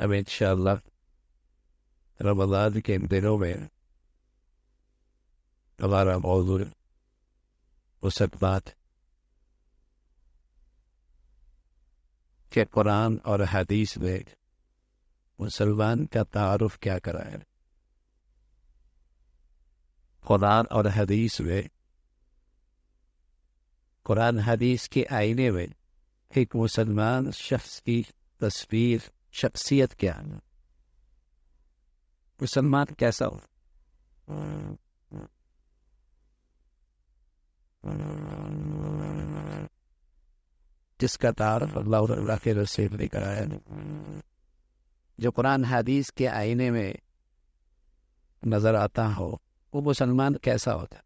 اب انشاءاللہ رمضان کے دنوں میں ہمارا موضوع مسلمان کہ قرآن اور حدیث میں مسلمان کا تعارف کیا کرائے. قرآن اور حدیث میں قرآن حدیث کے آئینے میں ایک مسلمان شخص کی تصویر شخصیت کیا ہے. مسلمان کیسا ہو؟ جس کا تعارف اللہ اور اللہ کے رسول نے کرایا، جو قرآن حدیث کے آئینے میں نظر آتا ہو، وہ مسلمان کیسا ہوتا ہے؟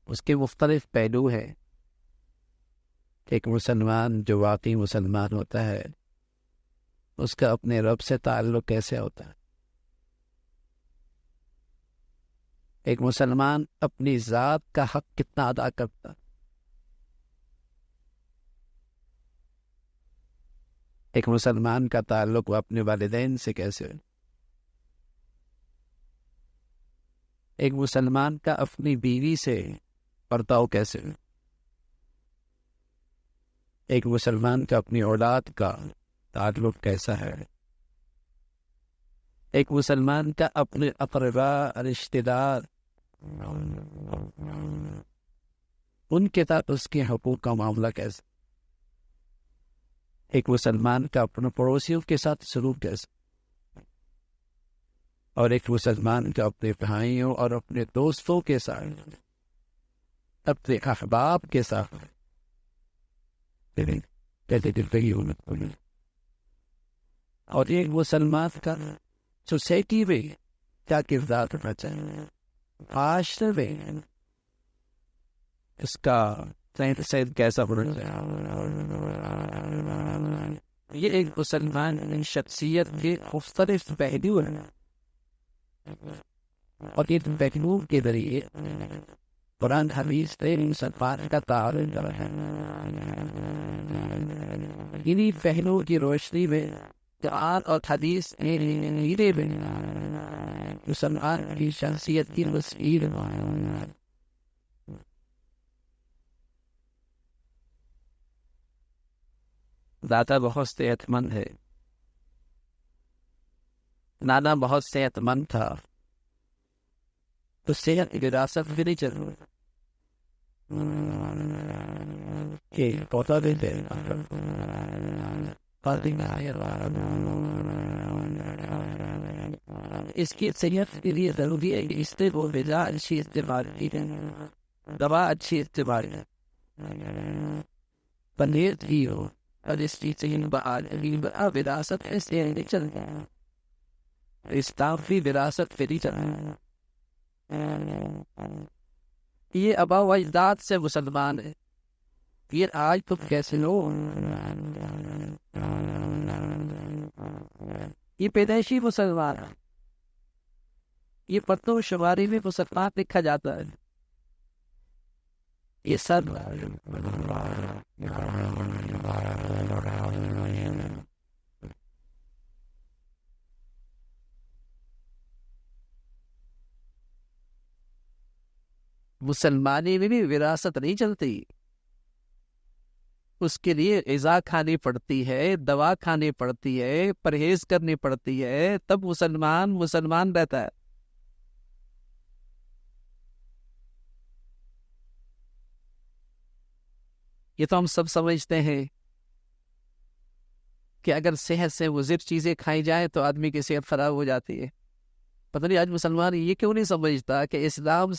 اس کے مختلف پہلو ہیں. ایک مسلمان جو واقعی مسلمان ہوتا ہے اس کا اپنے رب سے تعلق کیسے ہوتا ہے. ایک مسلمان اپنی ذات کا حق کتنا ادا کرتا ہے. ایک مسلمان کا تعلق وہ اپنے والدین سے کیسے ہے. ایک مسلمان کا اپنی بیوی سے برتاؤ کیسے ہے. ایک مسلمان کا اپنی اولاد کا تعلق کیسا ہے. ایک مسلمان کا اپنے اقرباء رشتہ دار ان کے ساتھ اس کے حقوق کا معاملہ کیسا. ایک مسلمان کا اپنے پڑوسیوں کے ساتھ سلوک کیسا. اور ایک مسلمان کا اپنے بھائیوں اور اپنے دوستوں کے ساتھ، اپنے احباب کے ساتھ اور ایک مسلمان کا سوسائٹی میں کیا کردار رکھنا چاہیے. معاشرے میں اس کا سید کیسا ہونا چاہیے. یہ ایک مسلمان شخصیت کے مختلف پہلو ہیں، اور یہ پہلو کے ذریعے قرآن حدیث سے مسلمان کا تعارف ہے. انہی پہلو کی روشنی میں قرآن اور حدیث میں مسلمان کی شخصیت کی تصویر دادا بہت صحت مند ہے. نانا بہت صحت مند تھا، تو صحت کی وراثت بھی نہیں چل رہی. اس کی صحت کے لیے ضروری ہے کہ اس سے وہ غذا اچھی استعمال کی جائے، دوا اچھی استعمال ہے، پرہیز بھی ہو، اور اس کی صحیح وراثت ایسے نہیں چل رہا. اسلام وراثت پہ نہیں چل رہا. یہ آبا و اجداد سے مسلمان ہے. یہ آج تم کیسے لو؟ یہ پیدائشی مسلمان ہے. یہ پرتوں شماری میں مسلمان لکھا جاتا ہے. یہ سب مسلمانی میں بھی وراثت نہیں چلتی. اس کے لیے غذا کھانی پڑتی ہے، دوا کھانی پڑتی ہے، پرہیز کرنی پڑتی ہے، تب مسلمان رہتا ہے. یہ تو ہم سب سمجھتے ہیں کہ اگر صحت سے مضر چیزیں کھائی جائیں تو آدمی کی صحت خراب ہو جاتی ہے. پتہ نہیں آج مسلمان یہ کیوں نہیں سمجھتا کہ اسلام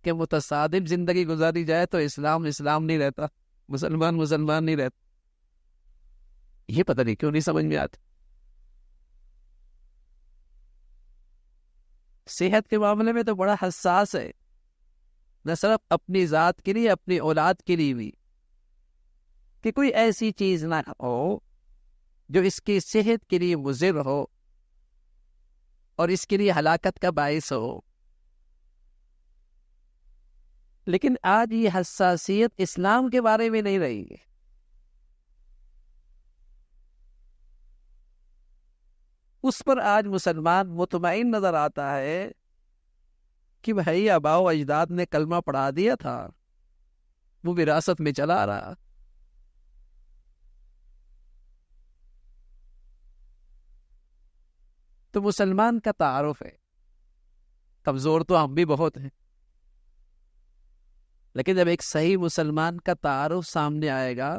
کے متصادم زندگی گزاری جائے تو اسلام نہیں رہتا، مسلمان نہیں رہتا. یہ پتہ نہیں کیوں نہیں سمجھ میں آتا. صحت کے معاملے میں تو بڑا حساس ہے، نہ صرف اپنی ذات کے لیے، اپنی اولاد کے لیے بھی، کہ کوئی ایسی چیز نہ ہو جو اس کی صحت کے لیے مضر ہو اور اس کے لیے ہلاکت کا باعث ہو. لیکن آج یہ حساسیت اسلام کے بارے میں نہیں رہی ہے. اس پر آج مسلمان مطمئن نظر آتا ہے کہ بھائی آباء و اجداد نے کلمہ پڑھا دیا تھا، وہ وراثت میں چلا آ رہا۔ تو مسلمان کا تعارف ہے، کمزور تو ہم بھی بہت ہیں، لیکن جب ایک صحیح مسلمان کا تعارف سامنے آئے گا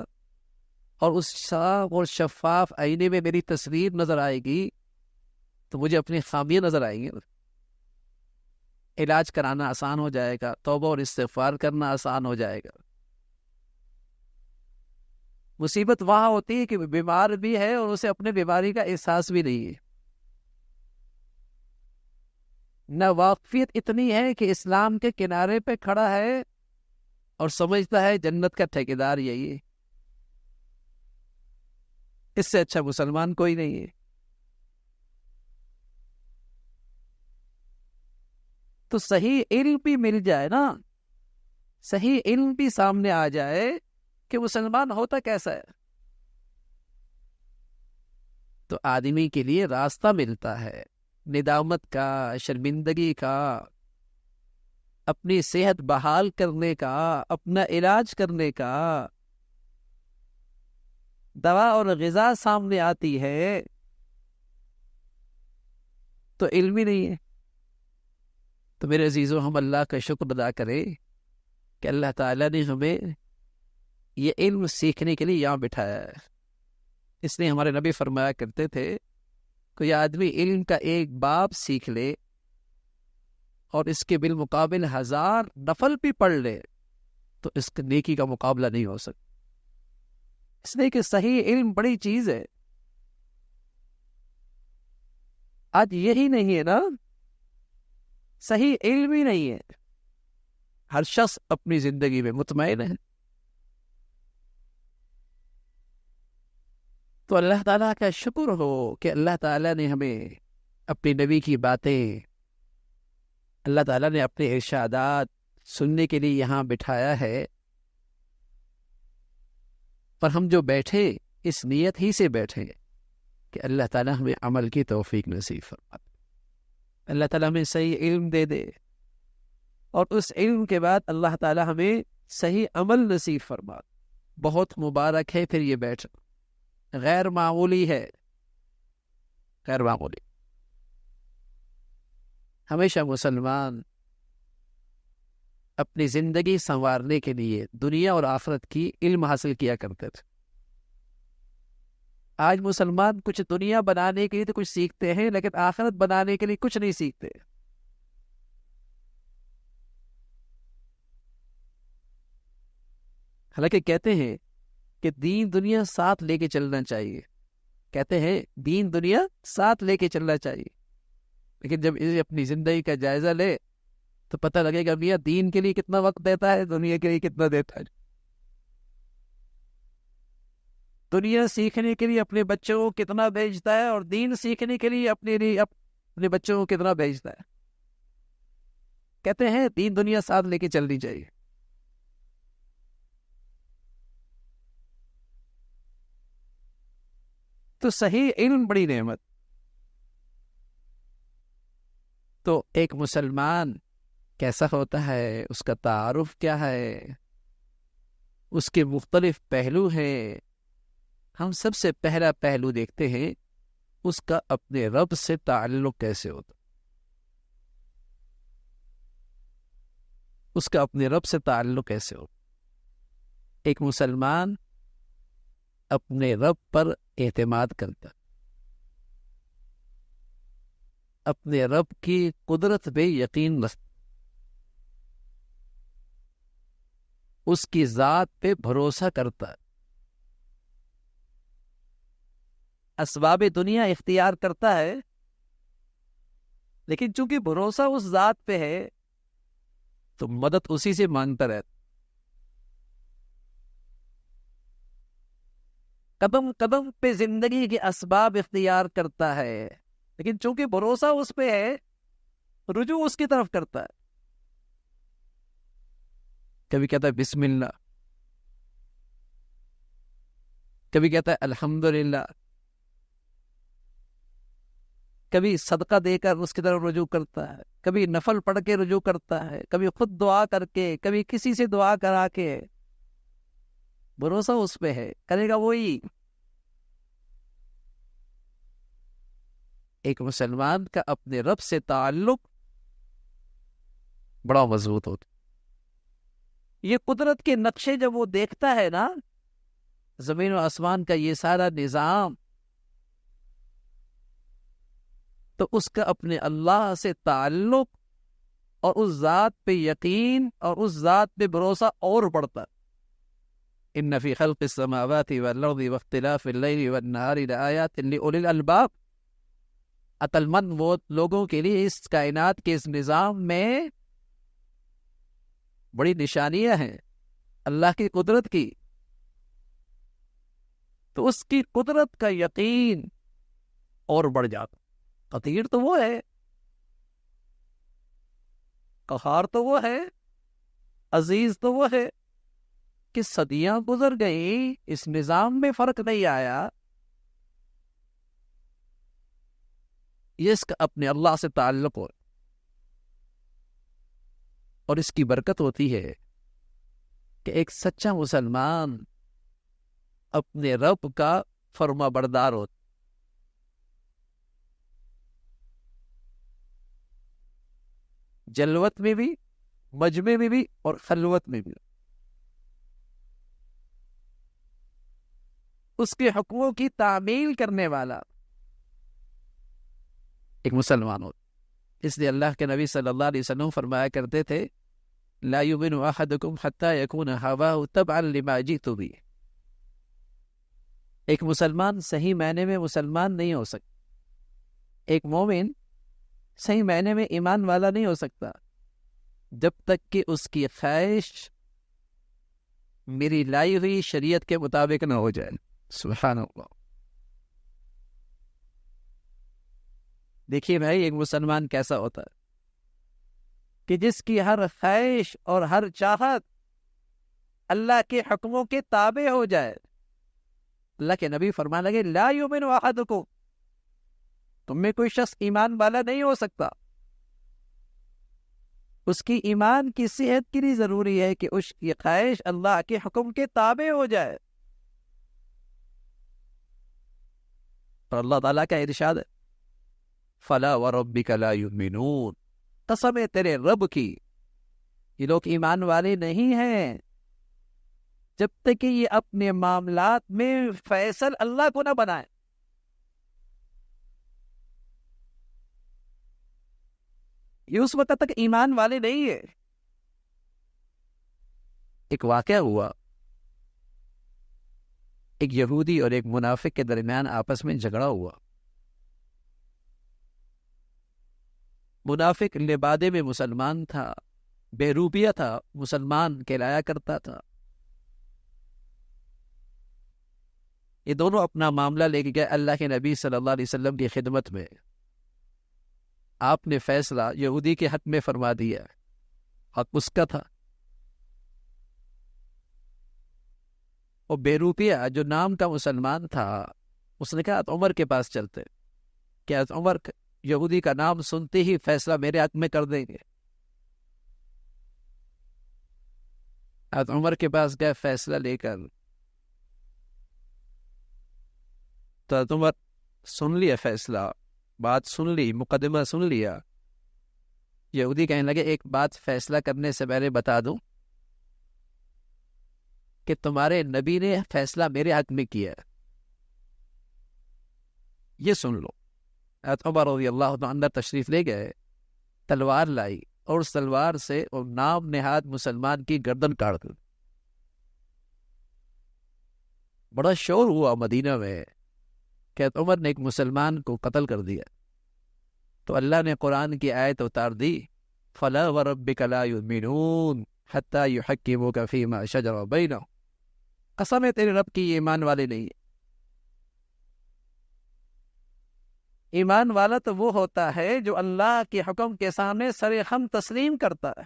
اور اس صاف اور شفاف آئینے میں میری تصویر نظر آئے گی تو مجھے اپنی خامیاں نظر آئیں گی، علاج کرانا آسان ہو جائے گا، توبہ اور استغفار کرنا آسان ہو جائے گا۔ مصیبت وہاں ہوتی ہے کہ بیمار بھی ہے اور اسے اپنے بیماری کا احساس بھی نہیں ہے، نہ واقفیت اتنی ہے کہ اسلام کے کنارے پہ کھڑا ہے اور سمجھتا ہے جنت کا ٹھیکیدار یہی ہے۔ اس سے اچھا مسلمان کوئی نہیں ہے۔ تو صحیح علم بھی مل جائے نا، صحیح علم بھی سامنے آ جائے کہ مسلمان ہوتا کیسا ہے، تو آدمی کے لیے راستہ ملتا ہے ندامت کا، شرمندگی کا، اپنی صحت بحال کرنے کا، اپنا علاج کرنے کا۔ دوا اور غذا سامنے آتی ہے تو علم ہی نہیں ہے۔ تو میرے عزیزوں، ہم اللہ کا شکر ادا کریں کہ اللہ تعالیٰ نے ہمیں یہ علم سیکھنے کے لیے یہاں بٹھایا ہے۔ اس لیے ہمارے نبی فرمایا کرتے تھے کوئی آدمی علم کا ایک باب سیکھ لے اور اس کے بالمقابل 1000 نفل بھی پڑھ لے تو اس کے نیکی کا مقابلہ نہیں ہو سکتا۔ اس لیے کہ صحیح علم بڑی چیز ہے۔ آج یہی نہیں ہے نا، صحیح علم ہی نہیں ہے، ہر شخص اپنی زندگی میں مطمئن ہے۔ تو اللہ تعالیٰ کا شکر ہو کہ اللہ تعالیٰ نے ہمیں اپنے نبی کی باتیں، اللہ تعالیٰ نے اپنے ارشادات سننے کے لیے یہاں بٹھایا ہے، اور ہم جو بیٹھے اس نیت ہی سے بیٹھے کہ اللہ تعالیٰ ہمیں عمل کی توفیق نصیب فرما، اللہ تعالیٰ ہمیں صحیح علم دے دے، اور اس علم کے بعد اللہ تعالیٰ ہمیں صحیح عمل نصیب فرما۔ بہت مبارک ہے پھر یہ بیٹھ، غیر معمولی ہے، غیر معمولی۔ ہمیشہ مسلمان اپنی زندگی سنوارنے کے لیے دنیا اور آخرت کی علم حاصل کیا کرتے تھے۔ آج مسلمان کچھ دنیا بنانے کے لیے تو کچھ سیکھتے ہیں، لیکن آخرت بنانے کے لیے کچھ نہیں سیکھتے۔ حالانکہ کہتے ہیں کہ دین دنیا ساتھ لے کے چلنا چاہیے، کہتے ہیں دین دنیا ساتھ لے کے چلنا چاہیے، لیکن جب اسے اپنی زندگی کا جائزہ لے تو پتہ لگے گا میاں دین کے لیے کتنا وقت دیتا ہے، دنیا کے لیے کتنا دیتا ہے۔ دنیا سیکھنے کے لیے اپنے بچوں کو کتنا بھیجتا ہے، اور دین سیکھنے کے لیے اپنے بچوں کو کتنا بھیجتا ہے۔ کہتے ہیں دین دنیا ساتھ لے کے چلنی چاہیے۔ تو صحیح علم بڑی نعمت۔ تو ایک مسلمان کیسا ہوتا ہے، اس کا تعارف کیا ہے، اس کے مختلف پہلو ہیں۔ ہم سب سے پہلا پہلو دیکھتے ہیں اس کا اپنے رب سے تعلق کیسے ہوتا، اس کا اپنے رب سے تعلق کیسے ہوتا۔ ایک مسلمان اپنے رب پر اعتماد کرتا، اپنے رب کی قدرت پہ یقین رکھتا، اس کی ذات پہ بھروسہ کرتا، اسباب دنیا اختیار کرتا ہے، لیکن چونکہ بھروسہ اس ذات پہ ہے تو مدد اسی سے مانگتا رہتا، قدم قدم پہ زندگی کے اسباب اختیار کرتا ہے، لیکن چونکہ بھروسہ اس پہ ہے رجوع اس کی طرف کرتا ہے۔ کبھی کہتا ہے بسم اللہ، کبھی کہتا ہے الحمدللہ، کبھی صدقہ دے کر اس کی طرف رجوع کرتا ہے، کبھی نفل پڑھ کے رجوع کرتا ہے، کبھی خود دعا کر کے، کبھی کسی سے دعا کرا کے، بھروسہ اس پہ ہے، کرے گا وہی۔ ایک مسلمان کا اپنے رب سے تعلق بڑا مضبوط ہوتا۔ یہ قدرت کے نقشے جب وہ دیکھتا ہے نا، زمین و آسمان کا یہ سارا نظام، تو اس کا اپنے اللہ سے تعلق اور اس ذات پہ یقین اور اس ذات پہ بھروسہ اور بڑھتا۔ ان فی خلق السماوات والارض واختلاف اللیل والنہار لآیات لأولی الالباب، عقل مند وہ لوگوں کے لیے اس کائنات کے اس نظام میں بڑی نشانیاں ہیں اللہ کی قدرت کی۔ تو اس کی قدرت کا یقین اور بڑھ جاتا۔ قدیر تو وہ ہے، قہار تو وہ ہے، عزیز تو وہ ہے، کہ صدیاں گزر گئی، اس نظام میں فرق نہیں آیا۔ یہ اس کا اپنے اللہ سے تعلق ہو، اور اس کی برکت ہوتی ہے کہ ایک سچا مسلمان اپنے رب کا فرما بردار ہوتا۔ جلوت میں بھی، مجمع میں بھی، اور خلوت میں بھی اس کے حکموں کی تعمیل کرنے والا ایک مسلمان ہوتا۔ اس لیے اللہ کے نبی صلی اللہ علیہ وسلم فرمایا کرتے تھے، لا یؤمن احدکم حتی یکون ہواہ تبعا لما جئت بہ۔ ایک مسلمان صحیح معنی میں مسلمان نہیں ہو سکتا، ایک مومن صحیح معنی میں ایمان والا نہیں ہو سکتا جب تک کہ اس کی خواہش میری لائی ہوئی شریعت کے مطابق نہ ہو جائے۔ سبحان اللہ۔ دیکھیے بھائی، ایک مسلمان کیسا ہوتا ہے کہ جس کی ہر خواہش اور ہر چاہت اللہ کے حکموں کے تابع ہو جائے۔ اللہ کے نبی فرمانے لگے، لا یؤمن احدکم، تم میں کوئی شخص ایمان والا نہیں ہو سکتا۔ اس کی ایمان کی صحت کے لیے ضروری ہے کہ اس کی خواہش اللہ کے حکم کے تابع ہو جائے۔ اور اللہ تعالیٰ کا ارشاد ہے، فلا وربک لا یؤمنون، قسم ہے تیرے رب کی، یہ لوگ ایمان والے نہیں ہیں جب تک کہ یہ اپنے معاملات میں فیصل اللہ کو نہ بنائے۔ یہ اس وقت تک ایمان والے نہیں ہے۔ ایک واقعہ ہوا، ایک یہودی اور ایک منافق کے درمیان آپس میں جھگڑا ہوا۔ منافق لبادے میں مسلمان تھا، بے روپیہ تھا، مسلمان کہلایا کرتا تھا۔ یہ دونوں اپنا معاملہ لے کے گئے اللہ کے نبی صلی اللہ علیہ وسلم کی خدمت میں۔ آپ نے فیصلہ یہودی کے حق میں فرما دیا، حق اس کا تھا۔ اور بے روپیہ جو نام کا مسلمان تھا، اس نے کہا عمر کے پاس چلتے، کیا عمر یہودی کا نام سنتے ہی فیصلہ میرے حق میں کر دیں گے؟ عمر کے پاس گئے فیصلہ لے کر، تو عمر سن لیا فیصلہ، بات سن لی، مقدمہ سن لیا۔ یہودی کہنے لگے، ایک بات فیصلہ کرنے سے پہلے بتا دوں کہ تمہارے نبی نے فیصلہ میرے حق میں کیا ہے، یہ سن لو۔ عمر رضی اللہ عنہ اندر تشریف لے گئے، تلوار لائی اور اس تلوار سے اور نام نہاد مسلمان کی گردن کاٹ دی۔ بڑا شور ہوا مدینہ میں کہ عمر نے ایک مسلمان کو قتل کر دیا۔ تو اللہ نے قرآن کی آیت اتار دی، فَلَا وَرَبِّكَ لَا يُؤْمِنُونَ حَتَّى يُحَكِّمُوكَ فِي مَا شَجَرَ بَيْنَهُمْ، قسم ہے تیرے رب کی، ایمان والے نہیں۔ ایمان والا تو وہ ہوتا ہے جو اللہ کے حکم کے سامنے سر خم تسلیم کرتا ہے،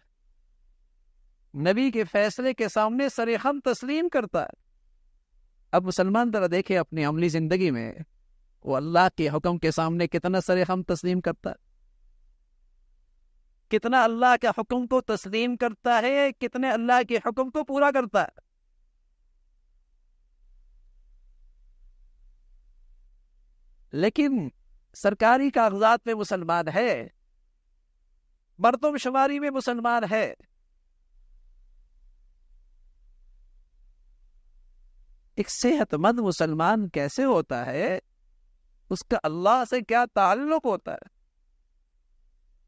نبی کے فیصلے کے سامنے سر خم تسلیم کرتا ہے۔ اب مسلمان ذرا دیکھے اپنی عملی زندگی میں وہ اللہ کے حکم کے سامنے کتنا سر ہم تسلیم کرتا ہے، کتنا اللہ کے حکم کو تسلیم کرتا ہے، کتنے اللہ کے حکم کو پورا کرتا ہے. لیکن سرکاری کاغذات میں مسلمان ہے، مردم شماری میں مسلمان ہے. ایک صحت مند مسلمان کیسے ہوتا ہے؟ اس کا اللہ سے کیا تعلق ہوتا ہے؟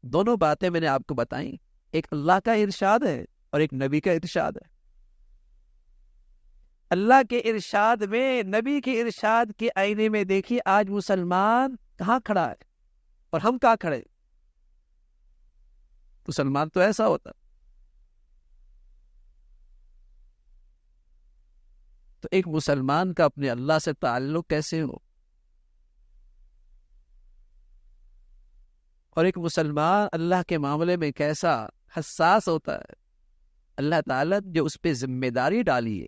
دونوں باتیں میں نے آپ کو بتائیں، ایک اللہ کا ارشاد ہے اور ایک نبی کا ارشاد ہے. اللہ کے ارشاد میں، نبی کے ارشاد کے آئینے میں دیکھیے آج مسلمان کہاں کھڑا ہے اور ہم کہاں کھڑے. مسلمان تو ایسا ہوتا. تو ایک مسلمان کا اپنے اللہ سے تعلق کیسے ہو، اور ایک مسلمان اللہ کے معاملے میں کیسا حساس ہوتا ہے. اللہ تعالیٰ جو اس پہ ذمہ داری ڈالی ہے،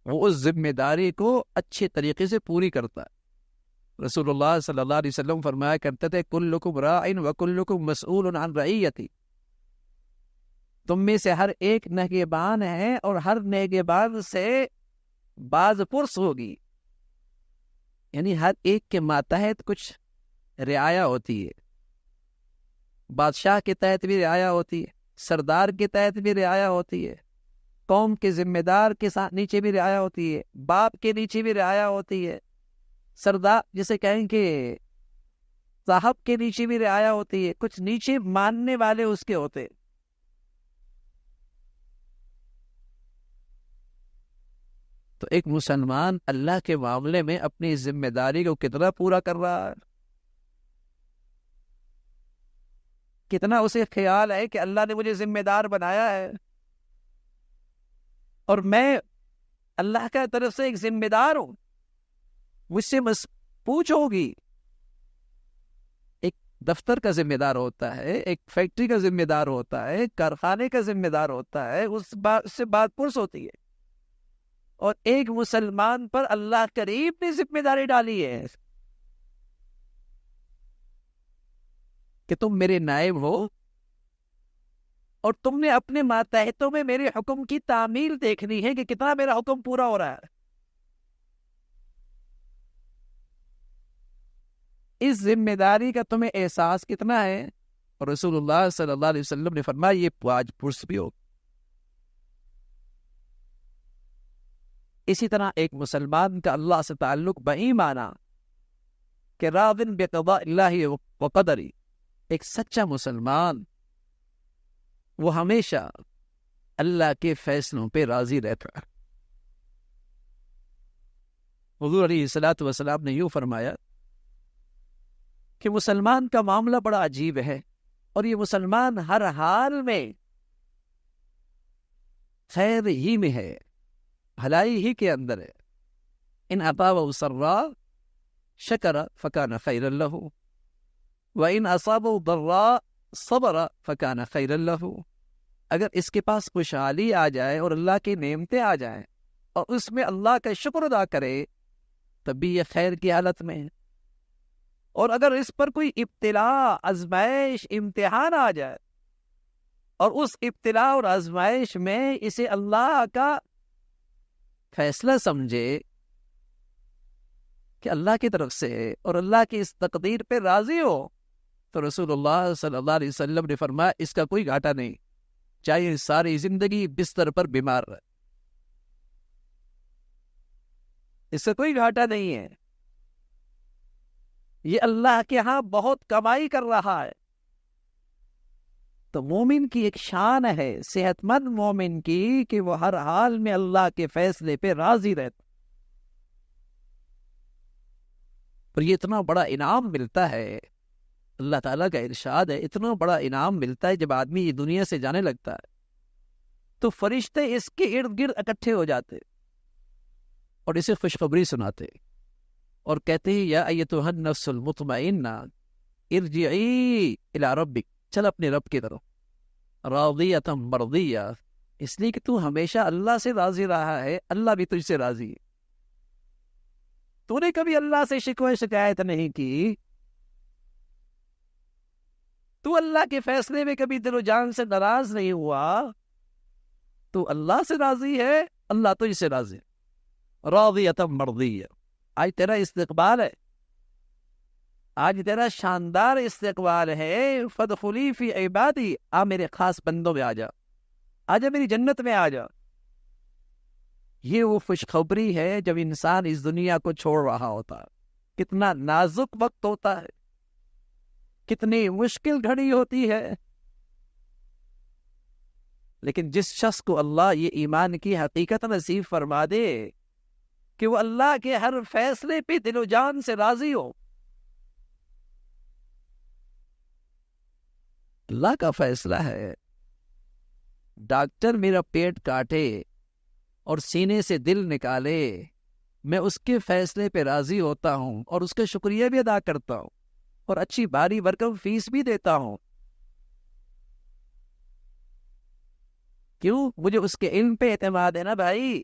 وہ اس ذمہ داری کو اچھے طریقے سے پوری کرتا ہے. رسول اللہ صلی اللہ علیہ وسلم فرمایا کرتے تھے کلکم راعٍ وکلکم مسئول عن رعیتی. تم میں سے ہر ایک نگہبان ہے اور ہر نگہبان سے باز پرس ہوگی. یعنی ہر ایک کے ماتحت کچھ رعایا ہوتی ہے. بادشاہ کے تحت بھی رعایا ہوتی ہے، سردار کے تحت بھی رعایا ہوتی ہے، قوم کے ذمہ دار کے ساتھ نیچے بھی رعایا ہوتی ہے، باپ کے نیچے بھی رعایا ہوتی ہے، سردار جسے کہیں کہ صاحب کے نیچے بھی رعایا ہوتی ہے، کچھ نیچے ماننے والے اس کے ہوتے. تو ایک مسلمان اللہ کے معاملے میں اپنی ذمہ داری کو کتنا پورا کر رہا ہے، کتنا اسے خیال ہے کہ اللہ نے مجھے ذمہ دار بنایا ہے اور میں اللہ کا طرف سے ایک ذمہ دار ہوں، مجھ سے پوچھو گی. ایک دفتر کا ذمہ دار ہوتا ہے، ایک فیکٹری کا ذمہ دار ہوتا ہے، ایک کارخانے کا ذمہ دار ہوتا ہے، اس سے بات پرس ہوتی ہے. اور ایک مسلمان پر اللہ کریم نے ذمہ داری ڈالی ہے کہ تم میرے نائب ہو اور تم نے اپنے ماتحتوں میں میرے حکم کی تعمیل دیکھنی ہے کہ کتنا میرا حکم پورا ہو رہا ہے. اس ذمہ داری کا تمہیں احساس کتنا ہے؟ اور رسول اللہ صلی اللہ علیہ وسلم نے فرمایا یہ باز پرس بھی ہو. اسی طرح ایک مسلمان کا اللہ سے تعلق بایمانہ کہ راضٍ بقضاء اللہ وقدری. ایک سچا مسلمان وہ ہمیشہ اللہ کے فیصلوں پہ راضی رہتا ہے. حضور علیہ الصلوۃ والسلام نے یوں فرمایا کہ مسلمان کا معاملہ بڑا عجیب ہے اور یہ مسلمان ہر حال میں خیر ہی میں ہے، بھلائی ہی کے اندر ہے. ان اطاعہ سرا شکر فکان خیر له وان اصابه ضراء صبر فکان خیر له. اگر اس کے پاس خوشحالی آ جائے اور اللہ کی نعمتیں آ جائیں اور اس میں اللہ کا شکر ادا کرے تب بھی یہ خیر کی حالت میں ہے. اور اگر اس پر کوئی ابتلاء، آزمائش، امتحان آ جائے اور اس ابتلاء اور آزمائش میں اسے اللہ کا فیصلہ سمجھے کہ اللہ کی طرف سے اور اللہ کی اس تقدیر پہ راضی ہو، تو رسول اللہ صلی اللہ علیہ وسلم نے فرمایا اس کا کوئی گھاٹا نہیں، چاہے ساری زندگی بستر پر بیمار رہے، اس کا کوئی گھاٹا نہیں ہے. یہ اللہ کے ہاں بہت کمائی کر رہا ہے. تو مومن کی ایک شان ہے، صحت مند مومن کی، کہ وہ ہر حال میں اللہ کے فیصلے پہ راضی رہتا. پر یہ اتنا بڑا انعام ملتا ہے، اللہ تعالیٰ کا ارشاد ہے، اتنا بڑا انعام ملتا ہے جب آدمی یہ دنیا سے جانے لگتا ہے تو فرشتے اس کے ارد گرد اکٹھے ہو جاتے اور اسے خوشخبری سناتے اور کہتے ہیں یا ایتھا النفس المطمئنہ ارجعی الی ربک، چل اپنے رب کی طرف، راضیۃ مرضیہ، اس لیے کہ تو ہمیشہ اللہ سے راضی رہا ہے، اللہ بھی تجھ سے راضی ہے. تو نے کبھی اللہ سے شکوہ شکایت نہیں کی؟ تو اللہ کے فیصلے میں کبھی دل و جان سے ناراض نہیں ہوا؟ تو اللہ سے راضی ہے، اللہ تجھ سے راضی ہے، راضیۃ مرضیہ۔ آج تیرا استقبال ہے، آج تیرا شاندار استقبال ہے۔ فادخلی فی عبادی، آ میرے خاص بندوں میں آ جا، آجا میری جنت میں آ جا۔ یہ وہ خوشخبری ہے جب انسان اس دنیا کو چھوڑ رہا ہوتا ہے۔ کتنا نازک وقت ہوتا ہے، کتنی مشکل گھڑی ہوتی ہے، لیکن جس شخص کو اللہ یہ ایمان کی حقیقت نصیب فرما دے کہ وہ اللہ کے ہر فیصلے پہ دل و جان سے راضی ہو، اللہ کا فیصلہ ہے۔ ڈاکٹر میرا پیٹ کاٹے اور سینے سے دل نکالے، میں اس کے فیصلے پہ راضی ہوتا ہوں اور اس کا شکریہ بھی ادا کرتا ہوں اور اچھی بھاری بھرکم فیس بھی دیتا ہوں۔ کیوں؟ مجھے اس کے علم پہ اعتماد ہے نا بھائی۔